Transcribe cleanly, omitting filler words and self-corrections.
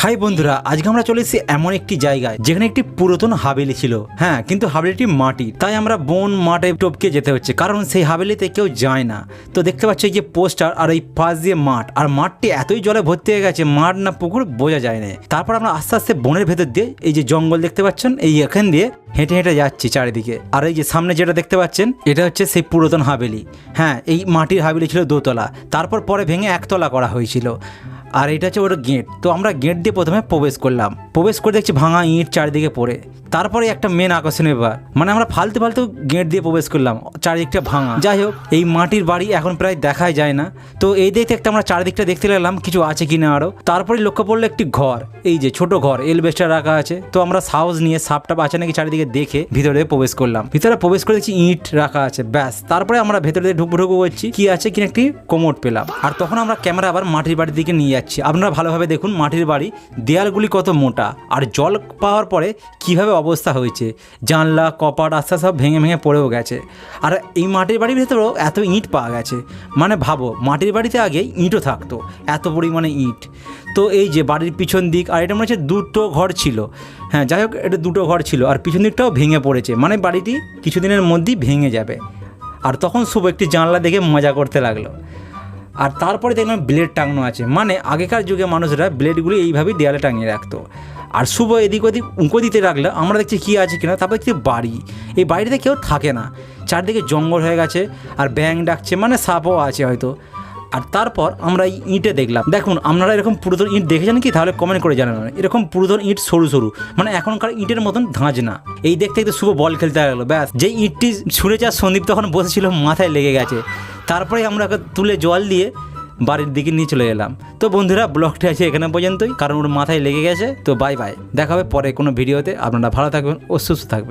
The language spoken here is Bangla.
হাই বন্ধুরা, আজকে আমরা চলে এসেছি এমন একটি জায়গায় যেখানে একটি পুরাতন হাভেলি ছিল। হ্যাঁ, কিন্তু হাভেলিটি মাটির, তাই আমরা বন মাঠে টপকে যেতে হচ্ছে, কারণ সেই হাভেলিতে কেউ যায় না। তো দেখতে পাচ্ছ এই যে পোস্টার, আর এই পাশ দিয়ে মাঠ, আর মাঠটি এতই জলে ভর্তি হয়ে গেছে, মাঠ না পুকুর বোঝা যায় না। তারপর আমরা আস্তে আস্তে বনের ভেতর দিয়ে, এই যে জঙ্গল দেখতে পাচ্ছেন, এই এখান দিয়ে হেঁটে হেঁটে যাচ্ছি চারিদিকে। আর এই যে সামনে যেটা দেখতে পাচ্ছেন, এটা হচ্ছে সেই পুরাতন হাভেলি। হ্যাঁ, এই মাটির হাভেলি ছিল দোতলা, তারপর পরে ভেঙে একতলা করা হয়েছিল। আর এটা হচ্ছে ওটা গেট। তো আমরা গেট দিয়ে প্রথমে প্রবেশ করলাম, প্রবেশ করে দেখছি ভাঙা ইঁট চারিদিকে পড়ে। তারপরে একটা মেন আকর্ষণীয় ব্যাপার, মানে আমরা ফালতু ফালতু গেট দিয়ে প্রবেশ করলাম, চারিদিকটা ভাঙা। যাই হোক, এই মাটির বাড়ি এখন প্রায় দেখাই যায় না। তো এই দেখতে একটা আমরা চারিদিকটা দেখতে লাগলাম কিছু আছে কিনা আরও। তারপরে লক্ষ্য পড়লো একটি ঘর, এই যে ছোট ঘর, এলবেস্টার রাখা আছে। তো আমরা সাহস নিয়ে সাপটাপ আছে নাকি চারিদিকে দেখে ভিতরে প্রবেশ করলাম। ভিতরে প্রবেশ করে দেখছি ইঁট রাখা আছে, ব্যাস। তারপরে আমরা ভেতরে ঢুকবো করছি, কি আছে কিনা একটি কোমোড পেলাম। আর তখন আমরা ক্যামেরা আবার মাটির বাড়ির দিকে নিয়ে যাচ্ছি। আপনারা ভালোভাবে দেখুন মাটির বাড়ি, দেয়ালগুলি কত মোটা, আর জল পাওয়ার পরে কিভাবে অবস্থা হয়েছে, জানলা কপাট আস্তে সব ভেঙে ভেঙে পড়েও গেছে। আর এই মাটির বাড়ির ভেতরেও এত ইঁট পাওয়া গেছে, মানে ভাবো মাটির বাড়িতে আগে ইঁটও থাকতো, এত পরিমাণে ইঁট। তো এই যে বাড়ির পিছন দিক, আর এটা মনে হচ্ছে দুটো ঘর ছিল। হ্যাঁ, যাই হোক, এটা দুটো ঘর ছিল, আর পিছন দিকটাও ভেঙে পড়েছে, মানে বাড়িটি কিছুদিনের মধ্যেই ভেঙে যাবে। আর তখন শুভ একটি জানলা দেখে মজা করতে লাগলো। আর তারপরে দেখলাম ব্লেড টাঙানো আছে, মানে আগেকার যুগে মানুষরা ব্লেডগুলি এইভাবেই দেয়ালে টাঙিয়ে রাখতো। আর শুভ এদিক ওদিক উঁকো দিতে রাখলে আমরা দেখছি কী আছে কিনা। তারপর দেখছি বাড়ি, এই বাড়িতে কেউ থাকে না, চারদিকে জঙ্গল হয়ে গেছে, আর ব্যাঙ ডাকছে, মানে সাপও আছে হয়তো। আর তারপর আমরা এই ইঁটে দেখলাম। দেখুন, আপনারা এরকম পুরাতন ইঁট দেখেছেন কি? তাহলে কমেন্ট করে জানাবেন। এরকম পুরাতন ইঁট সরু সরু, মানে এখনকার ইঁটের মতন ধাঁজ না। এই দেখতে দেখতে শুভ বল খেলতে লাগলো, ব্যাস। যে ইঁটটি ছুঁড়ে যা সন্দীপ তখন বসেছিল, মাথায় লেগে গেছে। তারপরে আমরা তুলে জল দিয়ে বাড়ির দিকে নিয়ে চলে এলাম। তো বন্ধুরা, ব্লগটি আছে এখানে পর্যন্তই, কারণ ওর মাথায় লেগে গেছে। তো বাই বাই, দেখা হবে পরে কোনো ভিডিওতে। আপনারা ভালো থাকবেন ও সুস্থ থাকবেন।